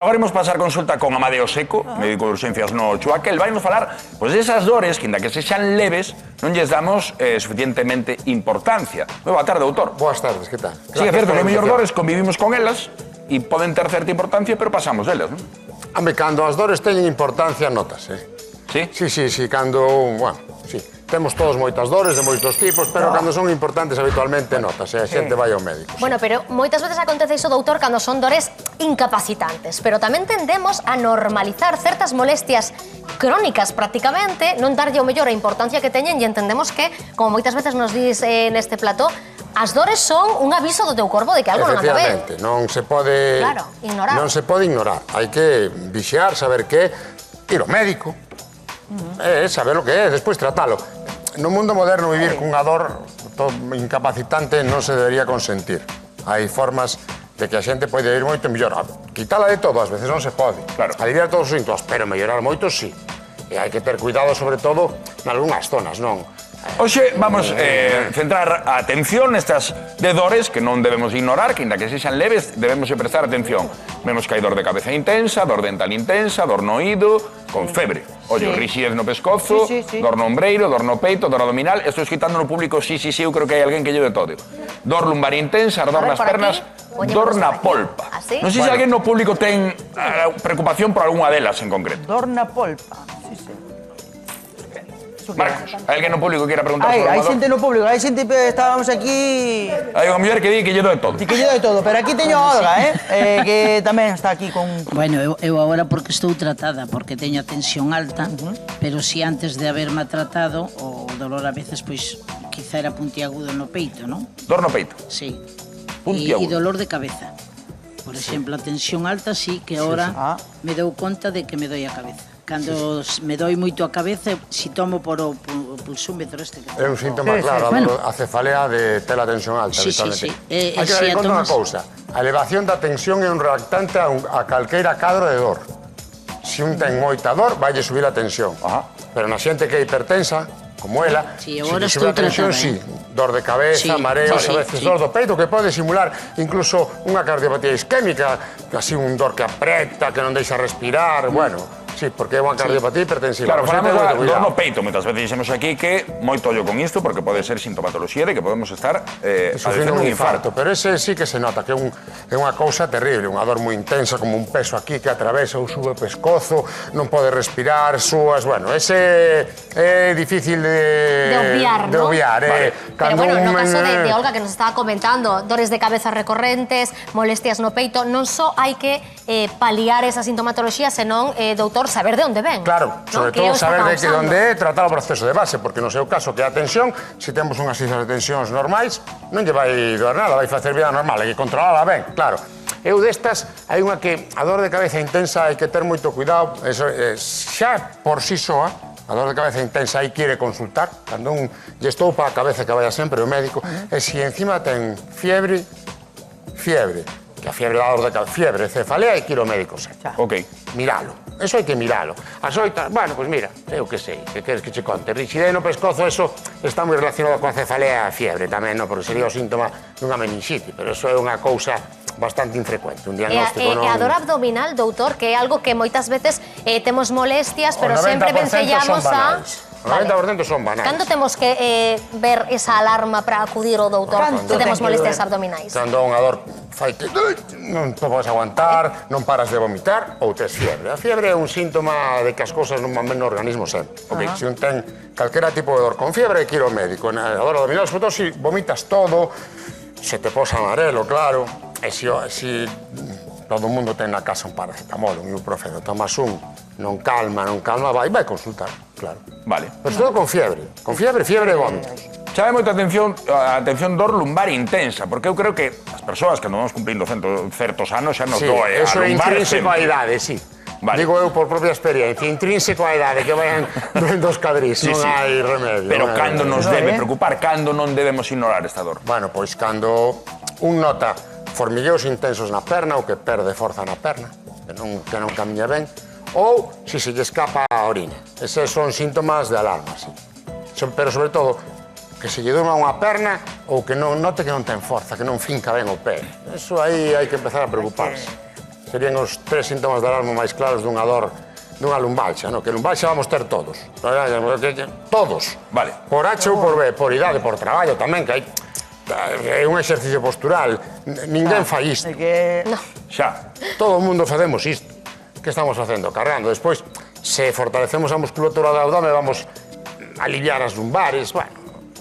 Agora imos pasar consulta con Amadeo Seco, médico de urgencias no Chuaca. El vai nos falar desas dores que, inda que sexan leves, non lles damos suficientemente importancia. Moi boa tarde, doutor. Boas tardes, que tal? Sí, é certo que as mellor dores convivimos con elas e poden ter certa importancia, pero pasamos delas, non? Home, cando as dores teñen importancia, notas, Sí? Sí, cando, bueno, sí. Temos todos moitas dores de moitos tipos, pero cando son importantes habitualmente notas, a xente vai ao médico. Bueno, pero moitas veces acontece iso, doutor, cando son dores incapacitantes, pero tamén tendemos a normalizar certas molestias crónicas prácticamente, non darlle o mellor a importancia que teñen e entendemos que, como moitas veces nos dis neste plató, as dores son un aviso do teu corpo de que algo non anda ben. Efectivamente, non se pode... Claro, ignorar. Non se pode ignorar. Hai que vixiar, saber que, ir ao médico, saber o que é, despois tratalo. No mundo moderno vivir cunha dor incapacitante non se debería consentir. Hai formas de que a xente pode ir moito mellor. Quitala de todo, ás veces non se pode. Claro. Aliviar todos os síntomas, pero mellorar moito, sí. E hai que ter cuidado, sobre todo, nalgúnas zonas, non? Hoxe vamos centrar a atención nestas de dores que non debemos ignorar, que inda que sexan leves, debemos prestar atención. Vemos que hai dor de cabeza intensa, dor dental intensa, dor no oído, con febre. Ollo, rixidez no pescozo, dor no ombreiro, dor no peito, dor abdominal. Estou escritando no público, sí, eu creo que hai alguén que lle de todo. Dor lumbar intensa, dor nas pernas, dor na polpa. Non sei se alguén no público ten preocupación por algunha delas en concreto. Dor na polpa, sí. Marcos, hai alguén no público que queira preguntar sobre Hai algunha xente dor? no público, hai xente, estábamos aquí... Hai unha muller que di que lle do de todo. Que lle de todo, pero aquí teño a Olga, que tamén está aquí con... Bueno, eu agora porque estou tratada, porque teño a tensión alta, pero si antes de haberme tratado, o dolor a veces, pois, quizá era puntiagudo no peito, non? Dor no peito. Sí. Puntiagudo. E dolor de cabeza. Por exemplo, a tensión alta, sí, que ahora me dou conta de que me doi a cabeza. Cando me doi moito a cabeza, si tomo por o pulsómetro este que... É un síntoma claro, a cefalea de ter a tensión alta, habitualmente. Hai que dar en conta unha cousa. A elevación da tensión é un reactante a calqueira cadro de dor. Se un ten moita dor, vaille subir a tensión. Pero na xente que é hipertensa, como ela, Sí, se agora lle sube a estou tensión, tratada, dor de cabeza, Sí, mareos, sí, a veces sí. dor do peito, que pode simular incluso unha cardiopatía isquémica, así un dor que apreta, que non deixa respirar, bueno... Sí, porque é unha cardiopatía hipertensiva. Claro, falamos da dor no peito, moitas veces dixemos aquí que moito ollo con isto, porque pode ser sintomatoloxía de que podemos estar sufrindo un infarto, pero ese sí que se nota que é unha cousa terrible, unha dor moi intensa, como un peso aquí que atravesa ou sube o pescozo, non pode respirar, súas, bueno, ese é difícil de obviar, ¿no? Vale. Pero bueno, no caso de Olga, que nos estaba comentando, dores de cabeza recorrentes, molestias no peito, non só hai que paliar esa sintomatoloxía, senón, doutor, saber de onde ven. Claro, sobre todo saber de que onde é tratar o proceso de base, porque no seu caso que a tensión, se temos unhas islas de tensións normais, non lle vai doer nada, vai facer vida normal, hai que controlala ben, claro. Eu destas, hai unha que a dor de cabeza intensa hai que ter moito cuidado, xa por si soa, a dor de cabeza intensa hai que ir consultar, cando un lle estou para a cabeza que vaya sempre o médico, e se encima ten fiebre, que a fiebre da dor de cabeza, fiebre, cefalea, hai que ir ao médico sempre. Ok. Miralo. Eso hai que miralo. As oitas, bueno, pois mira, eu que sei, que queres que che conte? Rixidez no pescozo, eso está moi relacionado coa cefalea e a fiebre tamén, non? Porque sería o síntoma dunha meningite, pero eso é unha cousa bastante infrecuente, un diagnóstico non... E a dor abdominal, doutor, que é algo que moitas veces temos molestias, pero sempre vencellamos a... O 90% son banais. Cando temos que ver esa alarma para acudir ao doutor se temos molestias abdominais? Cando unha dor fai que non te podes aguantar, non paras de vomitar ou tes fiebre. A fiebre é un síntoma de que as cousas non van ben no organismo sempre. Se un ten calquera tipo de dor con fiebre, hai que ir ao médico. A dor abdominal, sobre todo, se vomitas todo, se te posa amarelo, claro, e se todo o mundo ten na casa un paracetamol, un ibuprofeno, tomas un, non calma, vai consultar, claro. Vale. Pero todo con fiebre, fiebre e vómitos. Chame moita atención dor lumbar intensa, porque eu creo que as persoas que non vamos cumplindo certos anos xa nos doe a lumbar eso é intrínseco á sempre. idade, sí. Vale. Digo eu por propia experiencia, intrínseco á idade, que vayan dos cadrís, non hai remedio. Pero cando nos debe preocupar, cando non debemos ignorar esta dor? Bueno, pois cando un nota formigueos intensos na perna ou que perde forza na perna, que non camiña ben, ou se lle escapa a orina. Eses son síntomas de alarma, sí. Pero sobre todo, que se lle durma unha perna ou que non note que non ten forza, que non finca ben o pé. Eso aí hai que empezar a preocuparse. serían os 3 síntomas de alarma máis claros dunha dor dunha lumbalxa, no? Que lumbalxa vamos ter todos. Todos. Vale. Por H ou por B, por idade, por traballo tamén, que hai... É un exercicio postural. Ninguén fai isto. Xa. Todo o mundo facemos isto. Que estamos facendo? Cargando. Despois, se fortalecemos a musculatura do abdome, vamos a aliviar as lumbares, bueno...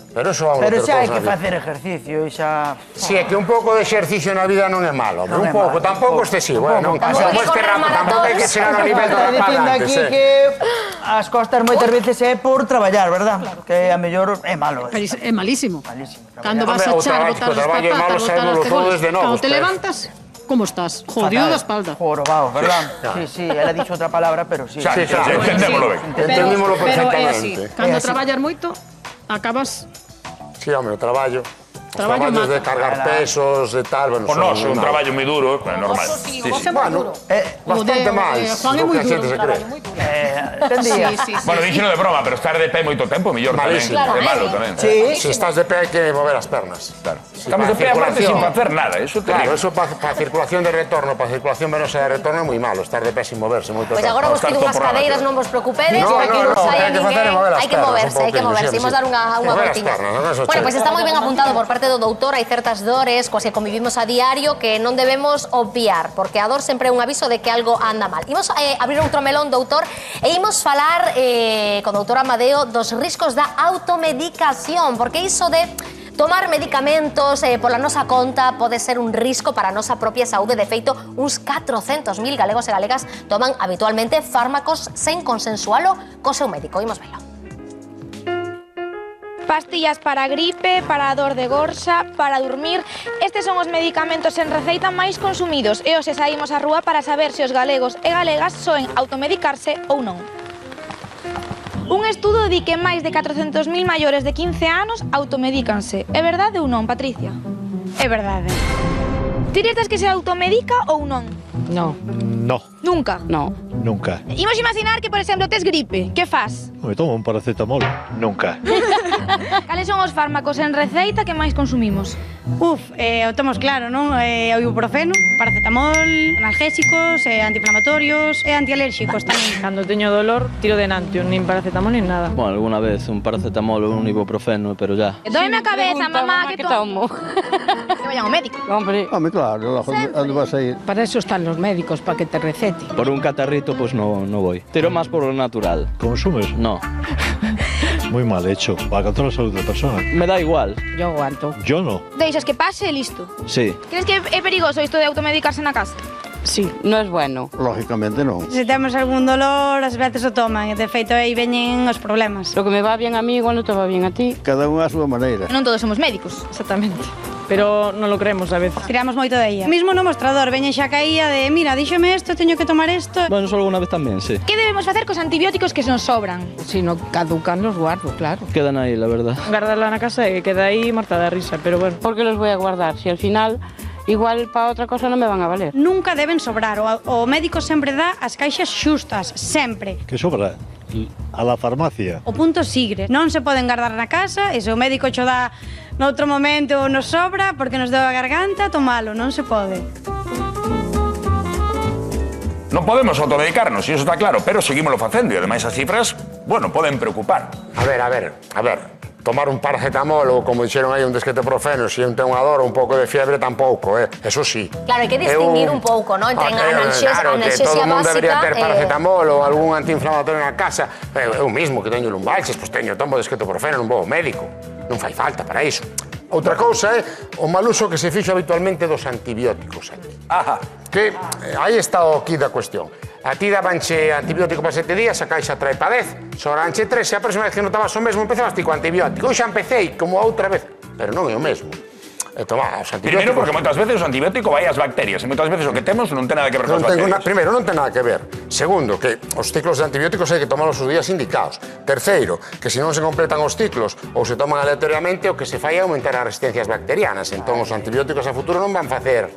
Pero eso vamos a ter Pero xa hai todos que na vida. facer ejercicio e xa... Si, é que un pouco de exercicio na vida non é malo, Non un é pouco, malo, tampouco tampouco. excesivo, non? Tampouco hai que correr Tampouco hai que maratons. chegar ao nivel do Está dicindo rapaz aquí antes, que as costas moitas veces é por traballar, verdad? Que a mellor é malo. Pero é malísimo. Malísimo. Cando vas Hombre, a o echar, traballo- botar o as traballo é malo, patatas, botar sabémolo as todo cebollas. desde novos, Cando te pero- levantas, como estás? Jodido da espalda. Jorobado, verdad? Sí, ela dixo outra palabra, pero sí. Xa, Sí, xa, claro. entendémolo ben. Entendímolo Pero é así. perfectamente. Cando É así. traballas moito, acabas... Si, home, o traballo. Os Traballo traballos de mata. cargar pesos, de tal, bueno, Por son nós, é un malos. traballo moi duro, é normal. Sí, sí. Bueno, bastante máis Juan é do moi que a duro, xente se un cree. Entendía. Bueno, díxeno de broma, pero estar de pé moito tempo, mellor tamén. Malísimo. É malo tamén. Sí. Se estás de pé hai que mover as pernas. Claro. Sí, Estamos de para pé aparte circulación. sin facer nada, eso te Claro, digo. eso para circulación de retorno, para circulación venosa de retorno é moi malo, estar de pé sin moverse moito Pois tempo. agora vos Estar pido todo unhas por la cadeiras, nación. non vos preocupedes, No, aquí no, non no, saia hai que facer é ninguén, mover as hai que pernas moverse, un hai que pouquinho, moverse. sí, Imos sí. dar unha Mover as voltiña. pernas, non é eso, Bueno, che. pois está moi ben apuntado por parte do doutor, hai certas dores coas que convivimos a diario que non debemos obviar, porque a dor sempre é un aviso de que algo anda mal. Imos abrir outro melón, doutor, e imos falar con o doutor Amadeo dos riscos da automedicación, porque iso de tomar medicamentos pola nosa conta pode ser un risco para a nosa propia saúde. De feito, uns 400.000 galegos e galegas toman habitualmente fármacos sen consensualo co seu médico. Imos velo. Pastillas para a gripe, para a dor de gorxa, para dormir. Estes son os medicamentos en receita máis consumidos e hoxe saímos á rúa para saber se os galegos e galegas soen automedicarse ou non. Un estudo di que máis de 400.000 maiores de 15 anos automedícanse. É verdade ou non, Patricia? É verdade. Ti dices que se automedica ou non? No, No, Nunca. no. nunca. Imos imaginar que, por exemplo, tes gripe. Que faz? Me tomo un paracetamol. Nunca. Cales son os fármacos en receita que máis consumimos? O temos claro, non? O ibuprofeno, paracetamol, analgésicos, antiinflamatorios e antialérxicos tamén. Cando teño dolor, tiro de Nantium, nin paracetamol nin nada. Bueno, alguna vez un paracetamol ou un ibuprofeno, pero ya. Dóeme a cabeza, mamá, que tomo. Que vayan ao médico. Hombre, claro, ¿dónde vas a ir? para eso están los médicos, para que te receten. Por un catarrito, pues no voy. Tiro más por lo natural. ¿Consumes? No. Muy mal hecho. Va contra la salud de la persona. Me da igual. Yo aguanto. Yo no. Deixas que pase e listo. Sí. Crees que é perigoso isto de automedicarse na casa? Sí, no es bueno. Lógicamente no. Se temos algún dolor, ás veces o toman, e de feito aí veñen os problemas. Lo que me va bien a mí igual no te va bien a ti. Cada uno a su manera. Non todos somos médicos. Exactamente. Pero non lo creemos a veces. Tiramos moito de ella. Mismo no mostrador veñen xa caía de, mira, díxome isto, teño que tomar isto. Bueno, solo una vez también, sí. Que debemos facer cos antibióticos que nos sobran? Si no caducan, los guardo, claro. Quedan ahí, la verdad. Guardarla na casa e queda aí morta da risa, pero bueno. ¿Por qué los voy a guardar? Si al final, igual para otra cosa no me van a valer. Nunca deben sobrar, o médico sempre dá as caixas xustas, sempre. ¿Qué sobra? A la farmacia. O punto sigre, non se poden guardar na casa, e se o médico cho dá noutro momento ou nos sobra, porque nos deu a garganta, tomalo, non se pode. Non podemos automedicarnos, e iso está claro, pero seguímoslo facendo, e ademais as cifras, bueno, poden preocupar. A ver, tomar un paracetamol ou, como dixeron aí, un desquetoprofeno, se un ten unha dor ou un pouco de fiebre, tampouco, eso sí. Claro, hai que distinguir un pouco, ¿no? Entre Claro, que todo analxesia o mundo debería ter básica paracetamol ou algún antiinflamatorio na casa. Eu mismo, que teño lumbalxes, pois tomo desquetoprofeno, non vou ao médico. Non fai falta para iso. Outra cousa é o mal uso que se fixo habitualmente dos antibióticos aquí. Ajá. Que aí está o quid da cuestión. A ti dabanche antibiótico para 7 días, a caixa trae para 10, sobranche 3, e a próxima vez que notabas o mesmo empezabas ti co antibiótico. Eu xa empecei como outra vez, pero non é o mesmo. Toma, os antibióticos... Primeiro, porque moitas veces o antibiótico vai ás bacterias, e moitas veces o que temos non ten nada que ver con as bacterias. Primeiro, non ten nada que ver. Segundo, que os ciclos de antibióticos hai que tomarlos os días indicados. Terceiro, que se non se completan os ciclos ou se toman aleatoriamente, o que se fai é aumentar as resistencias bacterianas. Entón, os antibióticos a futuro non van facer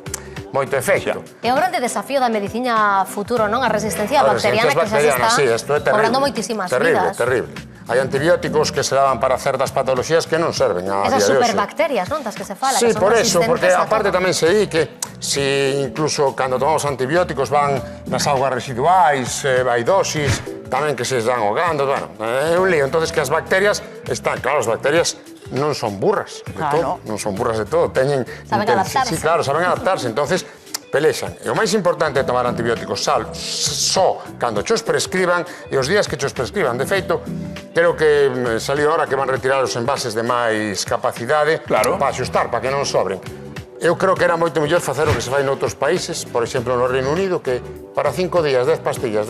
moito efecto. É o grande desafío da medicina futuro, non? A resistencia bacteriana que xa se está cobrando moitísimas vidas. Terrible. Hai antibióticos que se daban para certas patologías que non serven a día Esas de hoxe. superbacterias, non? Das que se fala, Sí, que son por eso, resistentes porque a aparte todo. tamén se di que si incluso cando tomamos antibióticos van nas augas residuais, hai dosis, tamén que se dan ahogando, bueno, é un lío. Entonces que as bacterias están, claro, as bacterias non son burras de todo, non son burras de todo, teñen... Saben adaptarse. Sí, claro, saben adaptarse, entonces pelexan. E o máis importante é tomar antibióticos só cando chos prescriban e os días que chos prescriban. De feito, creo que salió ahora que van retirar os envases de máis capacidade para axustar, para que non sobren. Eu creo que era moito mellor facer o que se fai noutros países, por exemplo, no Reino Unido, que para 5 días, 10 pastillas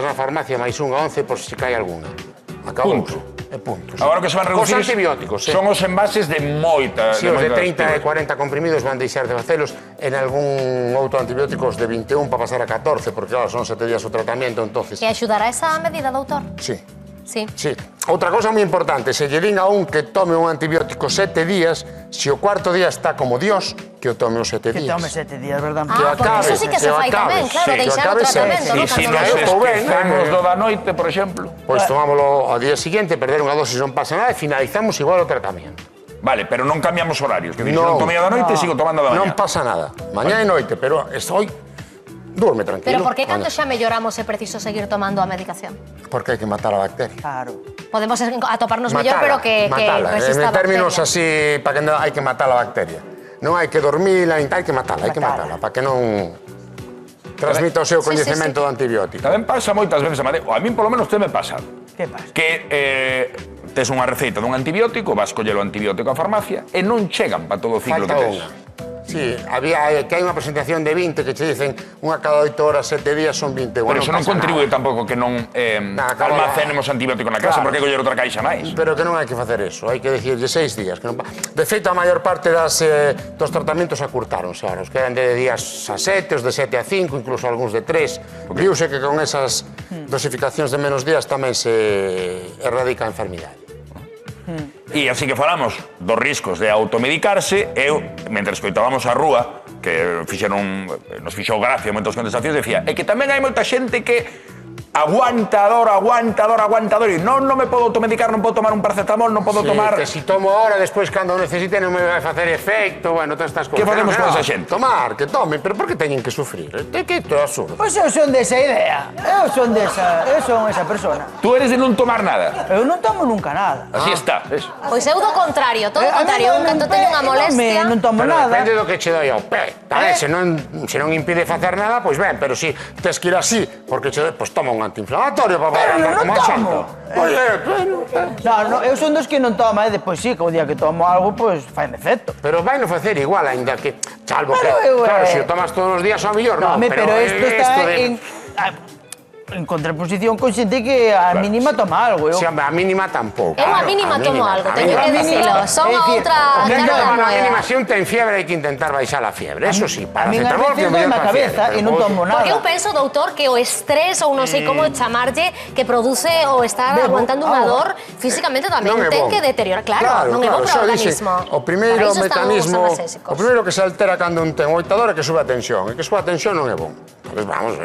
na farmacia, máis unha 11 por se cae alguna. Acabou. Punto. Agora que se van reducir os antibióticos, son os envases de moita... Sí, os de 30 e 40 comprimidos van deixar de facelos en algún outro antibióticos de 21 para pasar a 14, porque claro, son 7 días o tratamento, entonces... E axudará esa medida, doutor? Sí. Sí. Sí. Outra cosa moi importante, se lle din a un que tome un antibiótico 7 días, se o cuarto día está como Dios, que o tome os 7 días. Que tome 7 días, verdad? Que porque eso sí que se fai tamén, claro, deixar o tratamento, non? E se nos esquecemos do da noite, por exemplo? Pois tomámoslo ao día seguinte, perder unha dosis non pasa nada e finalizamos igual o tratamento. Vale, pero non cambiamos horarios, que se non tomei da noite, sigo tomando da mañá. Non pasa nada, mañá e noite, pero estoy... Durme tranquilo. Pero por que cando xa melloramos é preciso seguir tomando a medicación? Porque hai que matar a bacteria. Claro. Podemos atoparnos mellor, pero que resista a bacteria. En términos así, para que hai que matar a bacteria. Non hai que dormila, hai que matala, para que non transmita o seu coñecemento do antibiótico. Tamén pasa moitas veces, Amadeo, a min polo menos te me pasa. Que pasa? Que tes unha receita dun antibiótico, vas coller o antibiótico á farmacia e non chegan para todo o ciclo que tes. Sí, que hai unha presentación de 20 que che dicen unha cada 8 horas, 7 días son 20. Pero eso non contribúe tampouco que non almacenemos antibiótico na casa, porque coller outra caixa máis. Pero que non hai que facer eso, hai que dicirlle 6 días. De feito, a maior parte dos tratamentos acurtaronse ahora. Os que eran de días a 7, os de 7 a 5, incluso algúns de 3. Viuse que con esas dosificacións de menos días tamén se erradica a enfermidade. E así que falamos dos riscos de automedicarse, eu, mentre escoitábamos a rúa, que nos fixou gracia en moitas contestacións, decía, é que tamén hai moita xente que aguantador, e non me podo automedicar, non podo tomar un paracetamol, non podo tomar... Que si tomo ahora, despois, cando necesite, non me vai facer efecto, bueno, todas estas cosas. Que facemos con esa xente? Tomar, que tomen, pero por que teñen que sufrir? Que isto é absurdo. Pois eu son desa idea, eu son esa persona. Tú eres de non tomar nada? Eu non tomo nunca nada. Así está, ves? Pois eu do contrario, todo o contrario, cando teño unha molestia... Non tomo nada. Depende do que che doi ao pé. Se non impide facer nada, pois ben, pero si tes que ir así, porque che doi, pois toma un antiinflamatorio para andar como a xanto. Non, eu son dos que non toma, e depois sí, que o día que tomo algo, pois faime efecto. Pero vai non facer igual, aínda que, salvo que, claro, se o tomas todos os días, ao mellor, non, pero isto está en contraposición con xente que a mínima toma algo. Si, a mínima tampouco. Eu a mínima tomo algo, teño que dicilo. Son a outra cara da moeda. Se un ten fiebre, hai que intentar baixar a fiebre. Eso sí, para paracetamol que o mellor para fiebre. E non tomo nada. Porque eu penso, doutor, que o estrés ou non sei como chamarlle que produce o estar aguantando unha dor físicamente tamén ten que deteriorar. Claro, non é bo para o organismo. O primeiro mecanismo, o primeiro que se altera cando un ten moita dor é que sube a tensión. E que sube a tensión non é bom. Vamos,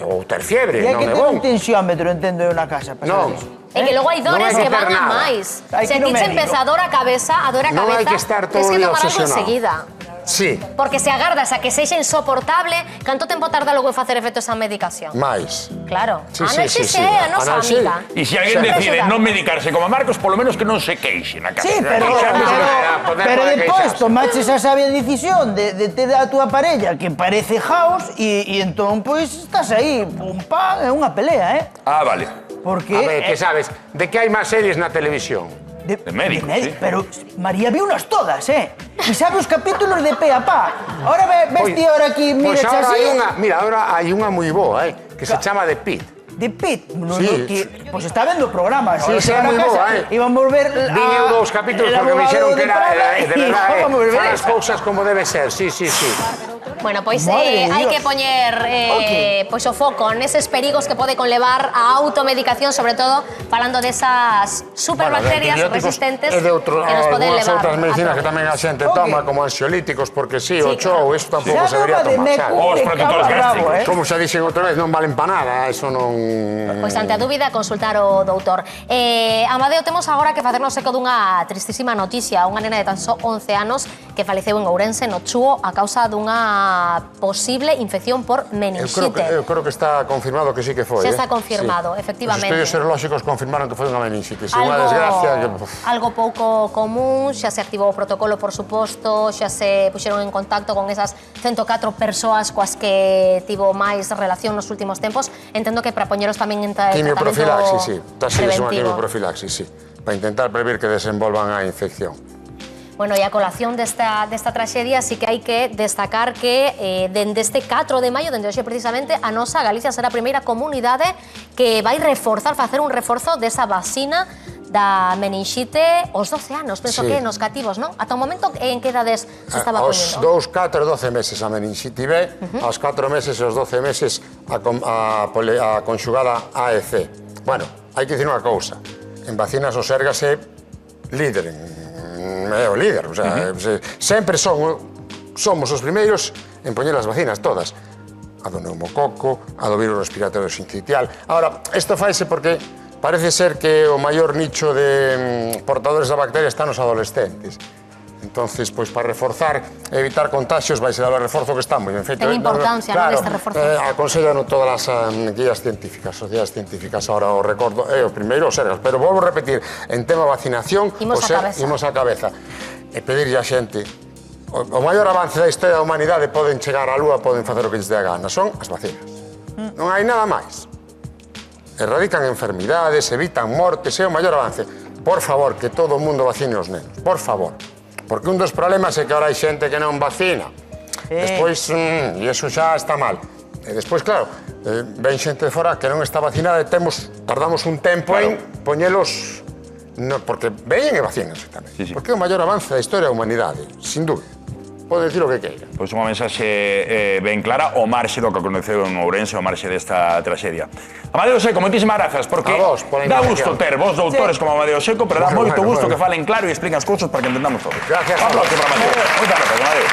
ou ter fiebre, non é bom. Un tensiómetro, entendo eu, na casa. Non. É que logo hai dores que van a máis. Se a ti che empeza a dor a cabeza, non hai que estar todo o día obsesionado. Sí. Porque se agardas a que sexa insoportable, canto tempo tarda logo en facer efecto esa medicación? Mais. Claro. Sí. A nosa amiga. E se alguén decide non medicarse como a Marcos, polo menos que non se queixe na casa. Sí, pero depois tomaches a sabia decisión de ter a túa parella que parece House e entón, pois, estás aí, un pan, é unha pelea, Ah, vale. Porque... A ver, que sabes, de que hai máis series na televisión? De médicos, sí. Pero María viunas todas, E sabe os capítulos de pe a pa. Ahora ves ti ahora aquí, mira, así... Mira, ahora hai unha moi boa, que se chama The Pit. The Pit? Pois está vendo o programa. Sí, é moi boa, Íbamos ver... Vin eu 2 capítulos porque me dixeron que era de verdade, fan as cousas como debe ser, sí. Bueno, pois hai que poñer pois o foco neses perigos que pode conlevar a automedicación, sobre todo falando desas superbacterias resistentes que nos poden levar. Outras medicinas que tamén a xente toma, como ansiolíticos, porque sí, o chou, isto tampouco se debería tomar. Os protectores gástricos. Como xa dixen outra vez, non valen para nada, eso non... Pois ante a dúbida, consultar o doutor. Amadeo, temos agora que facernos eco dunha tristísima noticia. Unha nena de tan só 11 anos que faleceu en Ourense, no Chúo, a causa dunha unha posible infección por meningite. Eu creo que está confirmado que sí que foi. Xa está confirmado, efectivamente. Os estudios serolóxicos confirmaron que foi unha meningite. Unha desgracia. Algo pouco común, xa se activou o protocolo, por suposto, xa se puxeron en contacto con esas 104 persoas coas que tivo máis relación nos últimos tempos. Entendo que para poñeros tamén en tratamento quimioprofilaxis, sí. Taxeles unha preventivo. quimioprofilaxis, sí. Para intentar prever que desenvolvan a infección. Bueno, e a colación desta traxedia sí que hai que destacar que dende este 4 de maio, dende hoxe precisamente, a nosa Galicia será a primeira comunidade que vai facer un reforzo desa vacina da meningite aos 12 anos, penso que nos cativos, non? Ata o momento en que edades se estaba poñendo? Aos 2, 4, 12 meses a meningite B, aos 4 meses e aos 12 meses a conxugada AEC. Bueno, hai que dicir unha cousa, en vacinas o Sergas é líder, é o líder, o sea, sempre somos os primeiros en poñer as vacinas todas. A do neumococo, a do virus respiratorio sincitial. Ahora, isto faise porque parece ser que o maior nicho de portadores da bacteria está nos adolescentes. Entonces, pois, para reforzar e evitar contagios, vai ser o reforzo que estamos. Ten importancia, non, este reforzo? Aconsellan todas as guías científicas, sociedades científicas, ahora o recordo, o primeiro o Sergas, pero volvo a repetir, en tema vacinación, imos a cabeza. E pedirlle a xente, o maior avance da historia da humanidade poden chegar á lúa, poden facer o que lles dé a gana, son as vacinas. Non hai nada máis. Erradican enfermidades, evitan mortes, é o maior avance. Por favor, que todo o mundo vacine os nenos, por favor. Porque un dos problemas é que ahora hai xente que non vacina. Despois, e iso xa está mal. E despois, claro, ven xente de fora que non está vacinada e tardamos un tempo en poñelos... Porque veñen e vacínanse tamén. Porque é o maior avance da historia da humanidade, sin dúbida. Pode decir o que queira. Pois unha mensaxe ben clara, o marxe do que aconteceu en Ourense, o marxe desta traxedia. Amadeo Seco, moitísimas grazas, porque dá gusto ter vos doutores como Amadeo Seco, pero dá moito gusto que falen claro e expliquen as cousas para que entendamos todo. Gracias. Un aplauso para Amadeo. Moitas grazas, Amadeo.